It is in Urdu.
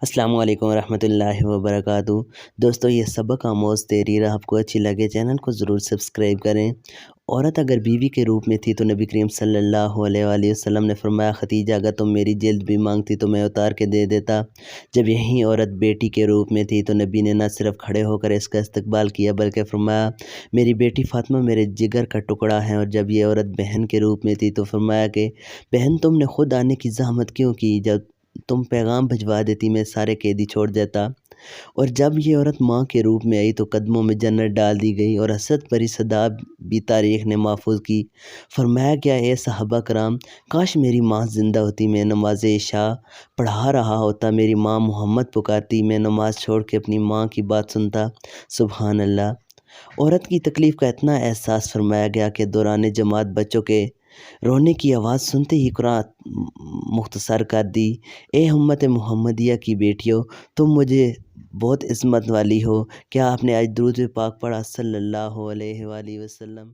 السلام علیکم ورحمۃ اللہ وبرکاتہ۔ دوستو، یہ سبق آموز تحریر آپ کو اچھی لگے چینل کو ضرور سبسکرائب کریں۔ عورت اگر بیوی کے روپ میں تھی تو نبی کریم صلی اللہ علیہ وآلہ وسلم نے فرمایا، ختیجہ اگر تم میری جلد بھی مانگتی تو میں اتار کے دے دیتا۔ جب یہی عورت بیٹی کے روپ میں تھی تو نبی نے نہ صرف کھڑے ہو کر اس کا استقبال کیا بلکہ فرمایا، میری بیٹی فاطمہ میرے جگر کا ٹکڑا ہے۔ اور جب یہ عورت بہن کے روپ میں تھی تو فرمایا کہ بہن، تم نے خود آنے کی زحمت کیوں کی؟ جب تم پیغام بھجوا دیتی میں سارے قیدی چھوڑ دیتا۔ اور جب یہ عورت ماں کے روپ میں آئی تو قدموں میں جنت ڈال دی گئی اور حسرت بھری صدا بھی تاریخ نے محفوظ کی۔ فرمایا کیا اے صحابہ کرام، کاش میری ماں زندہ ہوتی، میں نماز عشاء پڑھا رہا ہوتا، میری ماں محمد پکارتی، میں نماز چھوڑ کے اپنی ماں کی بات سنتا۔ سبحان اللہ۔ عورت کی تکلیف کا اتنا احساس فرمایا گیا کہ دوران جماعت بچوں کے رونے کی آواز سنتے ہی قرآن مختصر کر دی، اے امت محمدیہ کی بیٹیوں، تم مجھے بہت عظمت والی ہو۔ کیا آپ نے آج درود پاک پڑھا صلی اللہ علیہ وآلہ وسلم؟